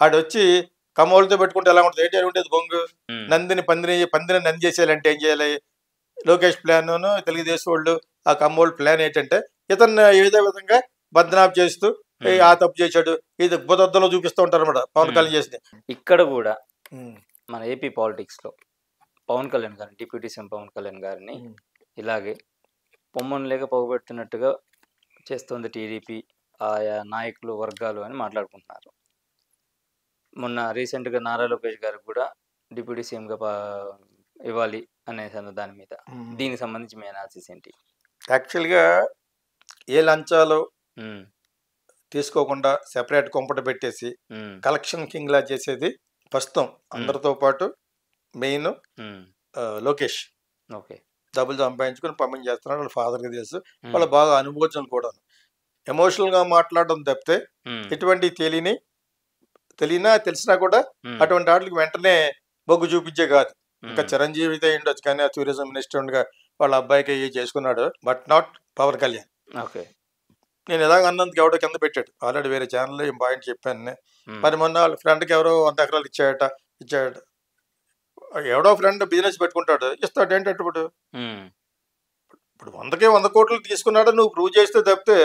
ఆడొచ్చి కమ్మోళ్ళతో పెట్టుకుంటే ఎలా ఉంటుంది? ఏంటి ఉండేది బొంగు. పందిని నంది చేసేయాలంటే ఏం చేయాలి? లోకేష్ ప్లాన్ తెలుగుదేశం వాళ్ళు ఆ కమ్మోళ్ళు ప్లాన్ ఏంటంటే ఇతన్ని ఏదో విధంగా బద్నాం చేస్తూ ఆ తప్పు చేశాడు ఇది బుద్ధలో చూపిస్తూ ఉంటారు అన్నమాట పవన్ కళ్యాణ్ చేసింది. ఇక్కడ కూడా మన ఏపీ పాలిటిక్స్ లో పవన్ కళ్యాణ్ గారిని, డిప్యూటీ సీఎం పవన్ కళ్యాణ్ గారిని ఇలాగే పొమ్మను లేక పోగొట్టున్నట్టుగా చేస్తుంది టీడీపీ ఆయా నాయకులు వర్గాలు అని మాట్లాడుకుంటున్నారు. మొన్న రీసెంట్గా నారా లోకేష్ గారికి కూడా డిప్యూటీ సీఎంగా ఇవ్వాలి అనేసి దాని మీద దీనికి సంబంధించి మీ అనాలిసిస్ ఏంటి? యాక్చువల్గా ఏ లంచాలు తీసుకోకుండా సెపరేట్ కొంపట పెట్టేసి కలెక్షన్ కింగ్ లా చేసేది ప్రస్తుతం అందరితో పాటు మెయిన్ లోకేష్. ఓకే, డబ్బులు సంపాదించుకుని పంపించేస్తున్నాడు, వాళ్ళ ఫాదర్కి తెలుసు, వాళ్ళ బాగా అనుభూతులు కూడా ఎమోషనల్గా మాట్లాడడం తప్పితే ఎటువంటి తెలిసినా కూడా అటువంటి వాటికి వెంటనే బొగ్గు చూపించే కాదు. ఇంకా చిరంజీవి అయితే ఉండొచ్చు కానీ ఆ టూరిజం మినిస్టర్గా వాళ్ళ అబ్బాయికి చేసుకున్నాడు, but not Pawan Kalyan. Okay, నేను ఎలాగ అన్నందుకు ఎవడో కింద పెట్టాడు, ఆల్రెడీ వేరే ఛానల్లో ఏం పాయింట్ చెప్పాను. మరి మొన్న వాళ్ళ ఫ్రెండ్కి ఎవరో 100 ఎకరాలు ఇచ్చాడట. ఎవడో ఫ్రెండ్ బిజినెస్ పెట్టుకుంటాడు, ఇస్తాడు ఏంటంటే ఇప్పుడు 100 కోట్లు తీసుకున్నాడు నువ్వు ప్రూవ్ చేస్తే తప్పితే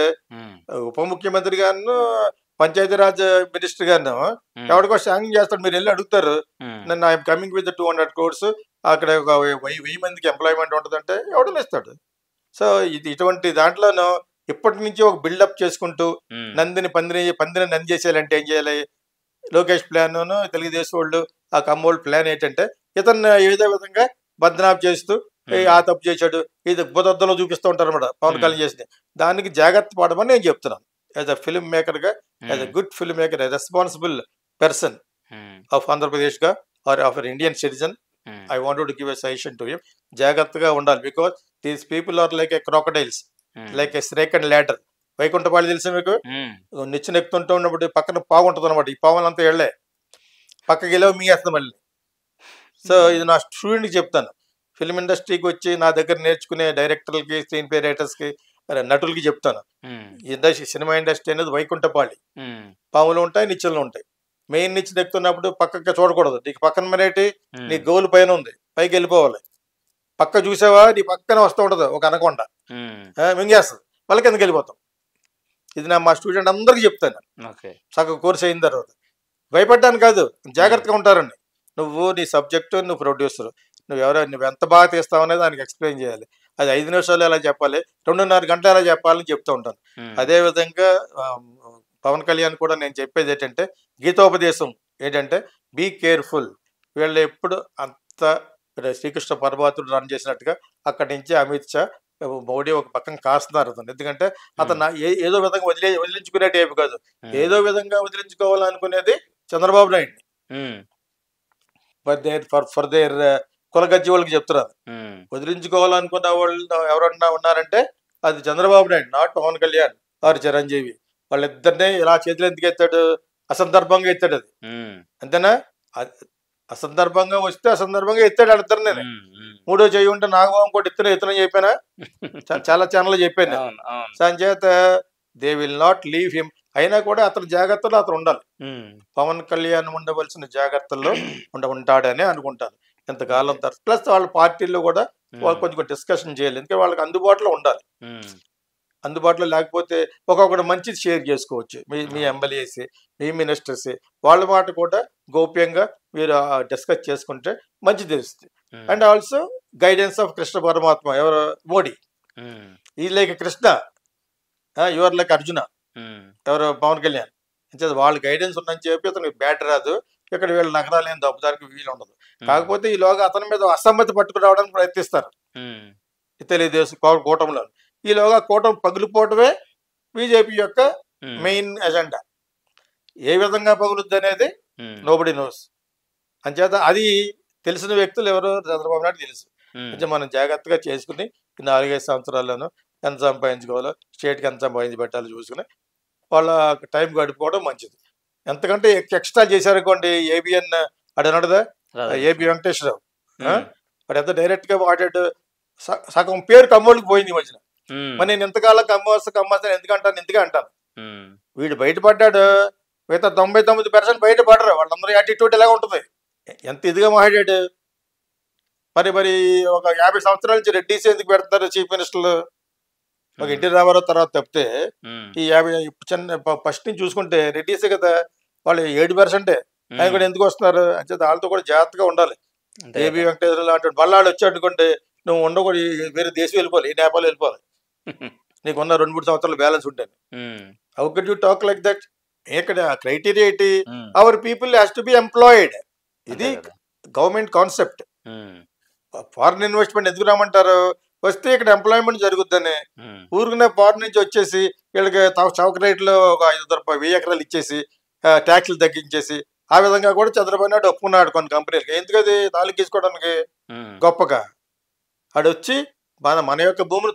ఉప ముఖ్యమంత్రి గాను పంచాయతీరాజ్ మినిస్టర్ గాను ఎవరికో శాంక్షన్ చేస్తాడు. మీరు వెళ్ళి అడుగుతారు, నన్ను ఐఎమ్ కమింగ్ విత్ 200 crores, అక్కడ ఒక 1000 మందికి ఎంప్లాయ్మెంట్ ఉంటుందంటే ఎవడో ఇస్తాడు. సో ఇటువంటి దాంట్లోనూ ఇప్పటి నుంచి ఒక బిల్డప్ చేసుకుంటూ పందిని నంది చేసేయాలంటే ఏం చేయాలి? లోకేష్ ప్లాన్ తెలుగుదేశం వాళ్ళు ఆ కమ్మోళ్ళు ప్లాన్ ఏంటంటే ఇతన్ని ఏదో విధంగా బద్నాం చేస్తూ ఆ తప్పు చేశాడు ఇది బుద్ధలో చూపిస్తూ ఉంటారు అన్నమాట పవన్ కళ్యాణ్ చేసింది. దానికి జాగ్రత్త పడమని నేను చెప్తున్నాను. యాజ్ అ ఫిల్మ్ మేకర్గా, as a good film maker, responsible person of ఆంధ్రప్రదేశ్గా or of an Indian citizen, I wanted to give a suggestion to him. జాగ్రత్తగా ఉండాలి. Because these people are like a crocodiles, like a snake and ladder. వైకుంఠపాళి తెలుసా మీకు? నిచ్చెన ఎక్కుతుంటూ ఉన్నప్పుడు పక్కన పావు ఉంటుంది అనమాట. ఈ పావులంతా వెళ్ళే పక్కకి వెళ్ళి మీయేస్తుంది మళ్ళీ. సో ఇది నా స్టూడెంట్కి చెప్తాను, ఫిల్మ్ ఇండస్ట్రీకి వచ్చి నా దగ్గర నేర్చుకునే డైరెక్టర్లకి, స్క్రీన్ ప్లే రైటర్స్కి, నటులకి చెప్తాను, సినిమా ఇండస్ట్రీ అనేది వైకుంఠపాళి. పాములు ఉంటాయి, నిచ్చెనలు ఉంటాయి. మెయిన్ నిచ్చెన ఎక్కుతున్నప్పుడు పక్కకి చూడకూడదు. నీకు పక్కన మరేటి నీ గోలు పైన ఉంది, పైకి వెళ్ళిపోవాలి. పక్క చూసావా, నీ పక్కన వస్తూ ఉంటుంది ఒక అనకొండ, మింగేస్తుంది, మళ్ళీ కిందకి వెళ్ళిపోతాం. ఇది నా మా స్టూడెంట్ అందరికీ చెప్తాను. సగం కోర్స్ అయిన తర్వాత భయపడ్డాను కాదు, జాగ్రత్తగా ఉంటారండి. నువ్వు నీ సబ్జెక్టు, నువ్వు ప్రొడ్యూసర్, నువ్వు ఎంత బాగా తీస్తావు అనేది దానికి ఎక్స్ప్లెయిన్ చేయాలి. అది 5 నిమిషాలు ఎలా చెప్పాలి, 2.5 గంటలు ఎలా చెప్పాలని చెప్తూ ఉంటాను. అదేవిధంగా పవన్ కళ్యాణ్ కూడా నేను చెప్పేది ఏంటంటే గీతోపదేశం ఏంటంటే బీ కేర్ఫుల్. వీళ్ళు ఎప్పుడు అంత శ్రీకృష్ణ పరమాత్ముడు రన్ చేసినట్టుగా అక్కడి నుంచి అమిత్ షా, మోడీ ఒక పక్కన కాస్తున్నారు అతను. ఎందుకంటే అతను ఏదో విధంగా వదిలించుకునే టైపు కాదు, ఏదో విధంగా వదిలించుకోవాలనుకునేది చంద్రబాబు నాయుడిని. ఫర్ దేర్ కులగజ్జి వాళ్ళకి చెప్తున్నారు, వదిలించుకోవాలనుకున్న వాళ్ళు ఎవరన్నా ఉన్నారంటే అది చంద్రబాబు నాయుడు, నాట్ పవన్ కళ్యాణ్ ఆర్ చిరంజీవి. వాళ్ళిద్దరినే ఇలా చేతులు ఎందుకు ఎత్తాడు? అసందర్భంగా ఎత్తాడు. అది అంతేనా? అసందర్భంగా వస్తే అసందర్భంగా ఎత్తాడు వాళ్ళిద్దరినే. మూడో చెయ్యి ఉంటే నాగబాబు కూడా ఇతను చెప్పానా, చాలా ఛానల్లో చెప్పాను. సంచేత they will not leave him. అయినా కూడా అతని జాగ్రత్తలో అతను ఉండాలి. పవన్ కళ్యాణ్ ఉండవలసిన జాగ్రత్తల్లో ఉంటాడని అనుకుంటాను ఎంతకాలం తర్వాత. ప్లస్ వాళ్ళ పార్టీల్లో కూడా వాళ్ళు కొంచెం డిస్కషన్ చేయాలి, ఎందుకంటే వాళ్ళకి అందుబాటులో ఉండాలి. అందుబాటులో లేకపోతే ఒక్కొక్కటి మంచిది షేర్ చేసుకోవచ్చు. మీ ఎమ్మెల్యేస్, మీ మినిస్టర్స్, వాళ్ళ మాట కూడా గోప్యంగా మీరు డిస్కస్ చేసుకుంటే మంచి తెలుస్తుంది. And also guidance of Krishna పరమాత్మ, ఎవరు? మోడీ. ఈ like Krishna, your like Arjuna, ఎవరు? పవన్ కళ్యాణ్. వాళ్ళ గైడెన్స్ ఉందని చెప్పి అతనికి బ్యాట్ రాదు. ఇక్కడ వీళ్ళు నగరాలు ఏం దప్పుదానికి వీలు ఉండదు. కాకపోతే ఈలోగా అతని మీద అసమ్మతి పట్టుకురావడానికి ప్రయత్నిస్తారు తెలుగుదేశం కూటమిలో. ఈలోగా కూటమి పగిలిపోవటమే బీజేపీ యొక్క మెయిన్ ఎజెండా. ఏ విధంగా పగులుద్ది అనేది నోబడి నోస్. అంచేత అది తెలిసిన వ్యక్తులు ఎవరు? చంద్రబాబు నాయుడు తెలుసు. అంటే మనం జాగ్రత్తగా చేసుకుని 4-5 సంవత్సరాల్లోనూ ఎంత సంపాదించుకోవాలో, స్టేట్కి ఎంత సంపాదించి పెట్టాలో చూసుకుని వాళ్ళ టైం గడుపుకోవడం మంచిది. ఎంతకంటే ఎక్స్ట్రా చేశారనుకోండి, ఏబిఎన్ అడనడదా, ఏబి వెంకటేశ్వరరావు వాడు ఎంత డైరెక్ట్గా వాడాడు. సగం పేరు కమ్మోళ్ళకి పోయింది ఈ మధ్యన. మరి నేను ఎంతకాలం కమ్మోస్తాను ఎందుకంటాను, ఎందుకే అంటాను. వీడు బయటపడ్డాడు, మిగతా 99% బయట పడరు. వాళ్ళందరూ యాటిట్యూడ్ ఎలా ఉంటుంది, ఎంత ఇదిగా మాట్లాడాడు. మరి ఒక 50 సంవత్సరాల నుంచి రెడ్డిస్ ఎందుకు పెడతారు చీఫ్ మినిస్టర్లు? ఒక ఎన్టీ రామారావు తర్వాత తప్పితే ఈ 50 ఫస్ట్ నుంచి చూసుకుంటే రెడ్డిసే కదా. వాళ్ళు 7%. ఆయన కూడా ఎందుకు వస్తున్నారు అంటే వాళ్ళతో కూడా జాగ్రత్తగా ఉండాలి. ఏబి వెంకటేశ్వర లాంటి బళ్ళాడు వచ్చాడు అనుకోండి, నువ్వు ఉండకూడదు, వేరే దేశం వెళ్ళిపోవాలి, ఈ నేపాల్ వెళ్ళిపోవాలి, నీకున్న 2-3 సంవత్సరాలు బ్యాలెన్స్ ఉంటాను. How can you talk like that? ఇక్కడ క్రైటీరియా ఏంటి? Our people has to be employed. ఇది గవర్నమెంట్ కాన్సెప్ట్. ఫారిన్ ఇన్వెస్ట్మెంట్ ఎందుకు రామంటారు? వస్తే ఇక్కడ ఎంప్లాయ్మెంట్ జరుగుద్దని. ఊరికనే ఫారిన్ నుంచి వచ్చేసి వీళ్ళకి చౌక రేట్లో ఒక 5,000 ఎకరాలు ఇచ్చేసి ట్యాక్స్లు తగ్గించేసి ఆ విధంగా కూడా చంద్రబాబు నాయుడు ఒప్పుకున్నాడు కొన్ని కంపెనీలకి. ఎందుకది నాలుగు తీసుకోవడానికి గొప్పగా. ఆడు వచ్చి మన యొక్క భూములు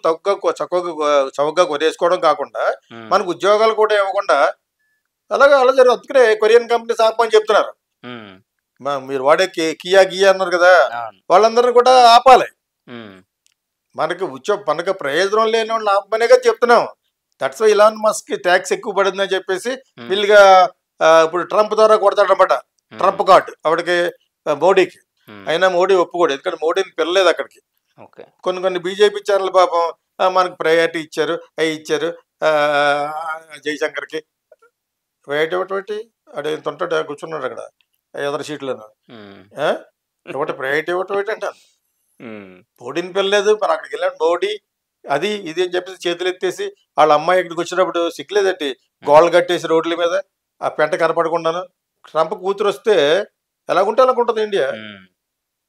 చౌకగా కొనేసుకోవడం కాకుండా మనకు ఉద్యోగాలు కూడా ఇవ్వకుండా అలా జరుగుతుంది. అందుకనే కొరియన్ కంపెనీస్ ఆపని చెప్తున్నారు. మీరు వాడే కియా అన్నారు కదా, వాళ్ళందరినీ కూడా ఆపాలి. మనకు ప్రయోజనం లేని వాళ్ళు ఆపమనేగా చెప్తున్నాం. That's why Elon Musk tax ఎక్కువ పడిందని చెప్పేసి వీళ్ళుగా ఇప్పుడు ట్రంప్ ద్వారా కొడతాడనమాట. ట్రంప్ కార్డు ఆవిడకి మోడీకి. అయినా మోడీ ఒప్పుకోడు, ఎందుకంటే మోడీని పిల్లలేదు అక్కడికి. కొన్ని బీజేపీ ఛానల్ పాపం మనకు ప్రయారిటీ ఇచ్చారు, అవి ఇచ్చారు. జయశంకర్కి ప్రయారిటీ అడే ఇంత ఉంటాడు, కూర్చున్నాడు అక్కడ ఎదరు సీట్లను. ఒకటి ప్రయారిటీ ఇవ్వటం అంటాను. మోడీని పిల్లలేదు, మరి అక్కడికి వెళ్ళాడు మోడీ అది ఇది అని చెప్పేసి చేతులు ఎత్తేసి వాళ్ళ అమ్మాయి ఇక్కడికి వచ్చినప్పుడు సిగ్గులేదట్టి గోడలు కట్టేసి రోడ్ల మీద ఆ పెంట కనపడకుండాను. ట్రంప్ కూతురు వస్తే ఎలాగుంటే అలాగుంటుంది ఇండియా.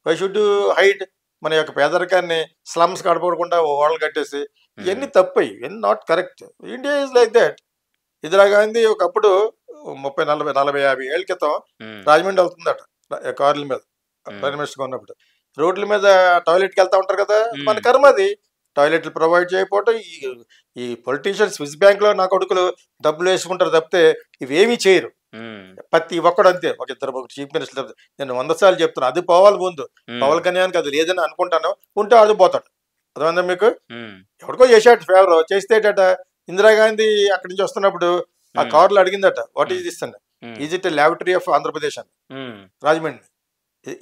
వై షుడ్ హైడ్ మన యొక్క పేదరికాన్ని స్లమ్స్ కనపడకుండా గోడలు కట్టేసి. ఇవన్నీ తప్పయి, ఇవన్నీ not correct. India is like that. Indira Gandhi ఒకప్పుడు 30-40-50 ఏళ్ళ క్రితం రాజమండ్రి వెళ్తుందట కార్ల మీద, ప్రైమ్ మినిస్టర్గా ఉన్నప్పుడు. రోడ్ల మీద టాయిలెట్కి వెళ్తా ఉంటారు కదా, మన కర్మ అది. టాయిలెట్లు ప్రొవైడ్ చేయకపోవటం. ఈ పొలిటీషియన్స్ స్విస్ బ్యాంక్ లో నా కొడుకులు డబ్బులు వేసుకుంటారు తప్పితే ఇవేమీ చేయరు. ప్రతి ఒక్కడు అంతే. ఒక ఇద్దరు చీఫ్ మినిస్టర్ నేను 100 సార్లు చెప్తాను, అది పోవాలి ముందు. పవన్ కళ్యాణ్కి అది లేదని అనుకుంటాను, ఉంటే అది పోతాడు. అర్థమైందా మీకు? ఎవరికో చేసాడు ఫేవర్, చేస్తేట ఇందిరాగాంధీ అక్కడి నుంచి వస్తున్నప్పుడు ఆ కార్లు అడిగిందట, వాట్ ఈజ్ దిస్ అండి, is it laboratory of Andhra Pradesh అని. రాజమండ్రి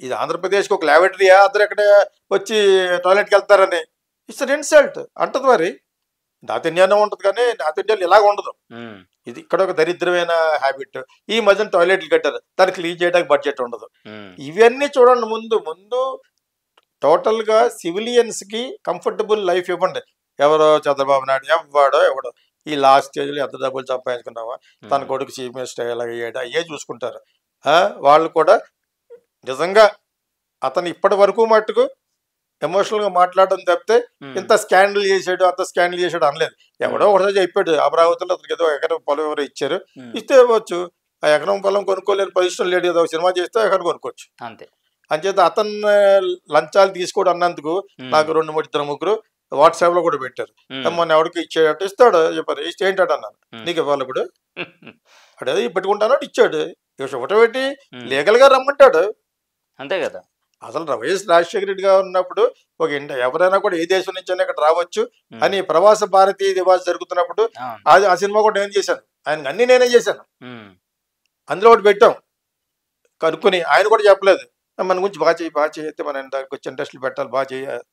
ఇది ఆంధ్రప్రదేశ్కి ఒక ల్యాబొరేటరీయా, అందరు ఎక్కడ వచ్చి టాయిలెట్కి వెళ్తారని. ఇట్స్ అన్ ఇన్సల్ట్ అంటది. మరి నార్త్ ఇండియానే ఉంటుంది కానీ నార్త్ ఇండియాలో ఇలాగ ఉండదు. ఇది ఇక్కడ ఒక దరిద్రమైన హ్యాబిట్. ఈ మధ్యన టాయిలెట్లు కట్టారు, దాన్ని క్లీన్ చేయడానికి బడ్జెట్ ఉండదు. ఇవన్నీ చూడండి. ముందు టోటల్ గా సివిలియన్స్ కి కంఫర్టబుల్ లైఫ్ ఇవ్వండి. ఎవరో చంద్రబాబు నాయుడు ఎవడో ఈ లాస్ట్ స్టేజ్ లో ఎంత డబ్బులు సంపాదించుకున్నావా, తన కొడుకు చీఫ్ మినిస్టర్ ఎలా అయ్యాడు అయ్యే చూసుకుంటారు. వాళ్ళు కూడా నిజంగా అతను ఇప్పటి వరకు మట్టుకు ఎమోషనల్ గా మాట్లాడడం తప్పితే ఇంత స్కాండల్ చేసాడు అంత స్కాండల్ చేసాడు అనలేదు. ఎవడో ఒకసారి చెప్పాడు అమరావతిలో అతనికి ఏదో ఎకరం పొలం ఎవరో ఇచ్చారు, ఇస్తే ఇవ్వచ్చు. ఆ ఎకరం పొలం కొనుక్కోలేని పొజిషన్ లేడు, ఏదో సినిమా చేస్తే ఎకరం కొనుక్కోవచ్చు అంతే. అంచేత అతను లంచాలు తీసుకోవడం అన్నందుకు నాకు 2-3 వాట్సాప్ లో కూడా పెట్టారు. మొన్న ఎవరికి ఇచ్చాడట, ఇస్తాడు చెప్పారు. ఇస్తే ఏంటంటే అన్నాను, నీకు ఇవ్వాలి ఇప్పుడు అదే పెట్టుకుంటాను ఇచ్చాడు. ఒకటి పెట్టి లీగల్ గా రమ్మంటాడు అంతే కదా. అసలు వైఎస్ రాజశేఖర రెడ్డి గారు ఉన్నప్పుడు ఒక ఎవరైనా కూడా ఏ దేశం నుంచి అయినా ఇక్కడ రావచ్చు అని ప్రవాస భారతీయ దివాస్ జరుగుతున్నప్పుడు ఆ సినిమా కూడా నేను చేశాను. ఆయన అన్ని నేనే చేశాను. అందులో ఒకటి పెట్టాం కనుక్కొని, ఆయన కూడా చెప్పలేదు మన గురించి బాగా చేయతే మన దానికి వచ్చి ఇండస్ట్రీలు పెట్టాలి బాగా చేయాలి.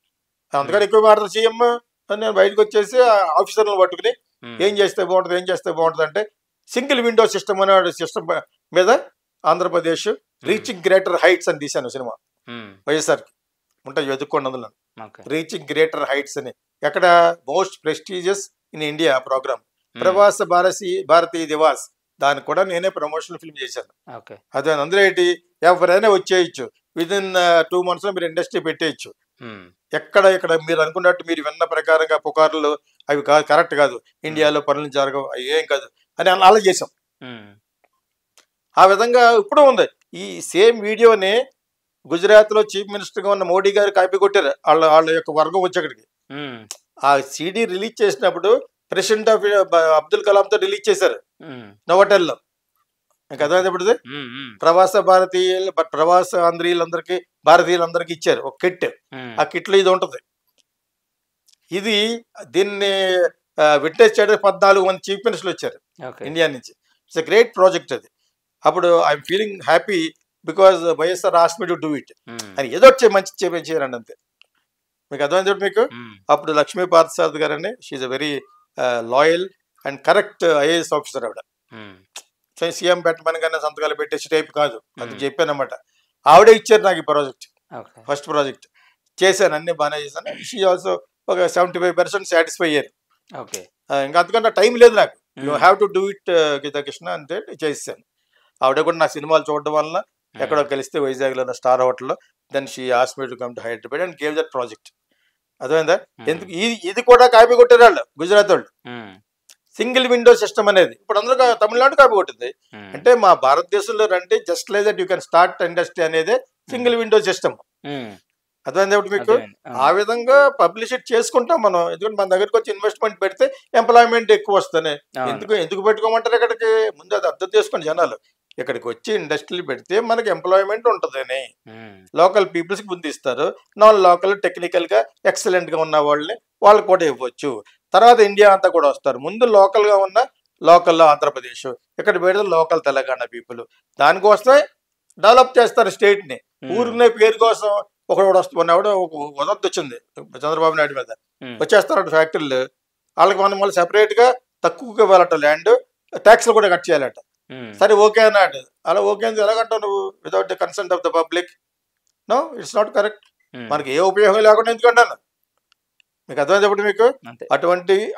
అందుకని ఎక్కువ మాట్లాడతారు సీఎం అని. నేను బయటకు వచ్చేసి ఆఫీసర్లను పట్టుకుని ఏం చేస్తే బాగుంటుంది అంటే సింగిల్ విండో సిస్టమ్ అనే సిస్టమ్ మీద ఆంధ్రప్రదేశ్ రీచింగ్ గ్రేటర్ హైట్స్ అని తీశాను సినిమా. వైఎస్ఆర్కి ఉంటాయి వెతుక్కోండి అందులో, రీచింగ్ గ్రేటర్ హైట్స్ అని. ఎక్కడ most prestigious in India programme Pravasi Bharatiya Diwas, దానికి కూడా నేనే ప్రమోషనల్ ఫిల్మ్ చేశాను. అదే అందులో ఏంటి, ఎవరైనా వచ్చేయచ్చు, విదిన్ 2 months లో మీరు ఇండస్ట్రీ పెట్టేయచ్చు. ఎక్కడ మీరు అనుకున్నట్టు మీరు విన్న ప్రకారంగా పుకార్లు అవి కాదు, కరెక్ట్ కాదు, ఇండియాలో పనులు జరగవు, అవి ఏం కాదు అని అలా చేసాం. ఆ విధంగా ఇప్పుడు ఉంది. ఈ సేమ్ వీడియోని గుజరాత్ లో చీఫ్ మినిస్టర్ గా ఉన్న మోడీ గారు కాపీ కొట్టారు. వాళ్ళ యొక్క వర్గం వచ్చి అక్కడికి ఆ సిడి రిలీజ్ చేసినప్పుడు ప్రెసిడెంట్ ఆఫ్ అబ్దుల్ కలాం తో రిలీజ్ చేశారు నోవోటెల్లో. కదా ఇప్పుడు ప్రవాస ఆంధ్రీయులందరికీ భారతీయులందరికీ ఇచ్చారు ఒక కిట్. ఆ కిట్ లో ఇది ఉంటది. దీన్ని విట్నెస్ చేయడానికి 14 మంది చీఫ్ మినిస్టర్లు వచ్చారు ఇండియా నుంచి. ఇట్స్ ఎ గ్రేట్ ప్రాజెక్ట్ అది. అప్పుడు I'm feeling happy because YSR ask me to do it um, అని ఏదో వచ్చే మంచి చేయండి అంతే. మీకు అర్థమైంది మీకు. ఉమ్, అప్పుడు లక్ష్మీ పార్థసారథి గారని she a very loyal and correct IAS officer ఆవిడ. ఉమ్, సీఎం పెట్టమని కానీ సంతకాలు పెట్టేసి టైప్ కాదు, అది Hmm. చెప్పానమాట. ఆవిడే ఇచ్చారు నాకు ఈ ప్రాజెక్ట్, ఓకే. ఫస్ట్ ప్రాజెక్ట్ చేశాను, అన్ని బాగానే చేశాను. షీ ఆల్సో ఒక 75% సాటిస్ఫై అయ్యారు. ఓకే. ఇంకా అంతకంటే టైం లేదు నాకు, you Hmm. Have to do it Geetha Krishna అంటే చేసాను. ఆవిడ కూడా నా సినిమాలు చూడడం వల్ల ఎక్కడో కలిస్తే వైజాగ్లో స్టార్ హోటల్లో, then she asked me to come to Hyderabad and gave that project. అర్థమైందా. ఎందుకు ఇది కూడా కాపీ కొట్టారు వాళ్ళు, గుజరాత్ వాళ్ళు. ఉమ్, సింగిల్ విండో సిస్టమ్ అనేది ఇప్పుడు అందరూ తమిళనాడు కాపీ కొట్టింది. ఉమ్, అంటే మా భారతదేశంలో రండి just like that you can start industry అనేది సింగిల్ విండో సిస్టమ్. ఉమ్, అర్థమైంది ఒకటి మీకు. అర్థమైంది. ఆ విధంగా పబ్లిసిటీ చేసుకుంటాం మనం. ఎందుకంటే మన దగ్గరికి వచ్చి ఇన్వెస్ట్మెంట్ పెడితే ఎంప్లాయ్మెంట్ ఎక్కువ వస్తుంది. అవును. ఎందుకు పెట్టుకోమంటారు ఇక్కడికి, ముందు అది అర్థం చేసుకోండి జనాలు. ఇక్కడికి వచ్చి ఇండస్ట్రీలు పెడితే మనకి ఎంప్లాయ్మెంట్ ఉంటుందని ఉమ్, లోకల్ పీపుల్స్కి ముందు ఇస్తారు. నాన్ లోకల్ టెక్నికల్గా ఎక్సలెంట్గా ఉన్న వాళ్ళని వాళ్ళకి కూడా ఇవ్వచ్చు. తర్వాత ఇండియా అంతా కూడా వస్తారు. ముందు లోకల్గా ఉన్న లోకల్లో ఆంధ్రప్రదేశ్, ఇక్కడ పెడితే లోకల్ తెలంగాణ పీపుల్, దానికోసమే డెవలప్ చేస్తారు స్టేట్ని. ఊరినే పేరు కోసం ఒకడు వస్తున్నాడు, ఒక వదంతి వచ్చింది చంద్రబాబు నాయుడు మీద, ఉమ్, వచ్చేస్తారంట ఫ్యాక్టరీలు. వాళ్ళకి మనం మళ్ళీ సెపరేట్గా తక్కువగా ఇవ్వాలట ల్యాండ్, ట్యాక్స్లు కూడా కట్ చేయాలట. ఉమ్, సరే ఓకే అన్నాడు. అలా ఓకే అని ఎలాగంటావు నువ్వు, without the consent of the public? No, it's not correct. Um, మనకి ఏ ఉపయోగం లేకుండా ఎందుకంటాను. మీకు అర్థమైంది ఇప్పుడు మీకు. అంతే.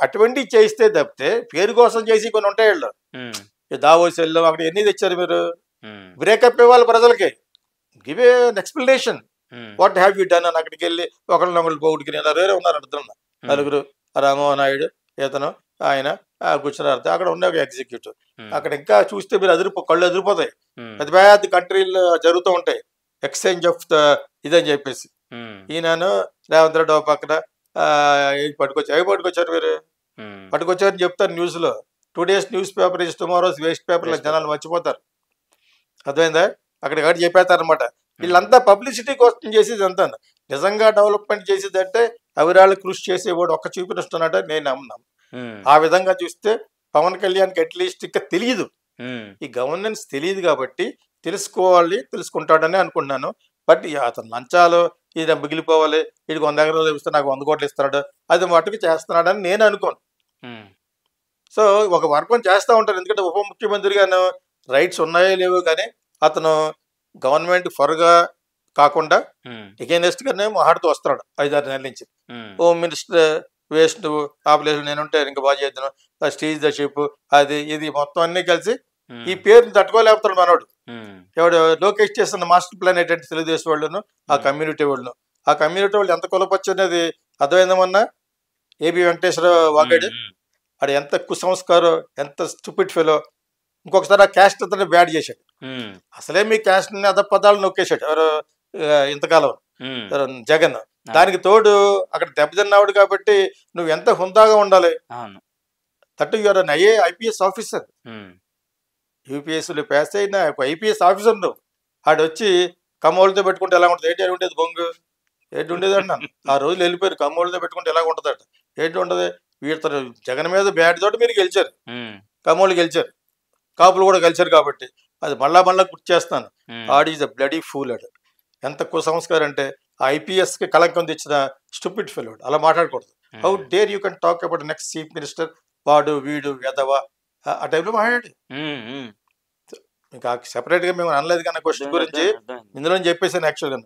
అటువంటి చేయిస్తే తప్పితే పేరు కోసం చేసి కొన్ని ఉంటాయి వాళ్ళు. ఉమ్, ఈ దావోస్ వెళ్ళు అక్కడ ఎన్ని తెచ్చారు మీరు, ఉమ్, బ్రేకప్ ఇవ్వాలి ప్రజలకి, give a explanation um, what have you done అని. అక్కడికి వెళ్ళి ఒకళ్ళు పోగొట్టుకుని వేరే ఉన్నారు అర్థం, నలుగురు, రామ్మోహన్ నాయుడు, ఇతను, ఆయన, గుజరాత్, అక్కడ ఉన్న ఒక ఎగ్జిక్యూటివ్. ఉమ్, అక్కడ ఇంకా చూస్తే మీరు కళ్ళు ఎదిరిపోతాయి. ఉమ్, పెద్ద పెద్ద కంట్రీలు జరుగుతూ ఉంటాయి ఎక్స్చేంజ్ ఆఫ్ ఇదని చెప్పేసి. ఉమ్, ఈయనను రేవంత్ రెడ్డి ఒక పక్కన ఏది పట్టుకొచ్చారు మీరు, ఉమ్, పట్టుకొచ్చారని చెప్తారు న్యూస్లో. 2 days news paper is tomorrow's waste పేపర్లో జనాలు మర్చిపోతారు. అర్థమైందా. అక్కడ చెప్పేస్తారు అనమాట. వీళ్ళంతా పబ్లిసిటీ కోసం చేసేది అంతా. నిజంగా డెవలప్మెంట్ చేసేదంటే అవిరాళ కృషి చేసేవాడు ఒక్క చూపిస్తున్నాడు నేను నమ్మను. ఉమ్, ఆ విధంగా చూస్తే పవన్ కళ్యాణ్కి అట్లీస్ట్ ఇంకా తెలియదు, ఉమ్, ఈ గవర్నెన్స్ తెలియదు కాబట్టి తెలుసుకుంటాడని అనుకుంటున్నాను. బట్ అతను లంచాలు ఇది మిగిలిపోవాలి, వీడికి 100 ఎకరాలు ఇస్తే నాకు 100 కోట్లు ఇస్తున్నాడు, అది మటుకు చేస్తున్నాడని నేను అనుకోను. ఉమ్, సో ఒక వర్గం చేస్తూ ఉంటారు. ఎందుకంటే ఉప ముఖ్యమంత్రిగాను రైట్స్ ఉన్నాయో లేవో కానీ అతను గవర్నమెంట్ ఫర్గా కాకుండా ఉమ్, ఎగైనెస్ట్గానే మాట్లాడుతూ వస్తున్నాడు 5-6 నెలల నుంచి. ఉమ్, హోమ్ మినిస్టర్ వేస్ట్, ఆ ప్లేస్లో నేనుంటే ఇంకా బాగా చేద్దాను, స్టీజ్ ద షిప్, అది ఇది మొత్తం అన్నీ కలిసి ఈ పేరుని తట్టుకోలేకపోతాడు మనోడు. ఉమ్, ఎవడు లోకేష్ చేస్తున్న మాస్టర్ ప్లాన్ ఏంటంటే తెలుగుదేశం వాళ్ళను ఆ కమ్యూనిటీ వాళ్ళను, ఆ కమ్యూనిటీ వాళ్ళు ఎంత కొలపచ్చు అనేది అర్థమైందమన్నా. ఏబి వెంకటేశ్వర వాగాడు, ఉమ్, ఆడు ఎంత కుసంస్కారం, ఎంత స్టూపిడ్ ఫెలో. ఇంకొకసారి ఆ క్యాస్ట్ అతను బ్యాడ్ చేశాడు. ఉమ్, అసలే మీ క్యాస్ట్ని పదాలు నొక్కేశాడు ఎవరు, ఇంతకాలం ఉమ్, జగన్. దానికి తోడు అక్కడ దెబ్బతిన్నాడు కాబట్టి నువ్వు ఎంత హుందాగా ఉండాలి. అవును. తట్టు your an IPS officer, um, యూపీఎస్సీలో పాస్ అయిన ఐపీఎస్ ఆఫీసర్ నువ్వు. ఆడు వచ్చి కమ్మోళ్ళతో పెట్టుకుంటే ఎలా ఉంటుంది, ఏంటి ఉండేది బొంగు, ఏంటి ఉండేది అన్నాను. ఆ రోజులు వెళ్ళిపోయారు. కమ్మోళ్ళతో పెట్టుకుంటే ఎలా ఉంటుందట, ఏంటి ఉండదు. వీళ్ళతో జగన్ మీద బ్యాడ్ తోటి మీరు గెలిచారు, ఉమ్, కమ్మోళ్ళు గెలిచారు, కాపులు కూడా గెలిచారు. కాబట్టి అది మళ్ళా గుర్తు చేస్తాను. ఉమ్, ఆడ్ ఈజ్ అ బ్లడీ ఫూల్. అడు ఎంత కుసంస్కారం అంటే ఐపీఎస్కి కళంకం తెచ్చిన స్టూపిడ్ ఫెలోడ్. అలా మాట్లాడకూడదు. How dare you can talk about next chief minister, వాడు వీడు వెదవా ఆ టైంలో మాట్లాడి. ఉమ్, ఉమ్, ఇంకా సెపరేట్గా మేము అనలేదు కానీ క్వశ్చన్ గురించి అర్థమైంది. ఇందులో చెప్పేసాను యాక్చువల్గా.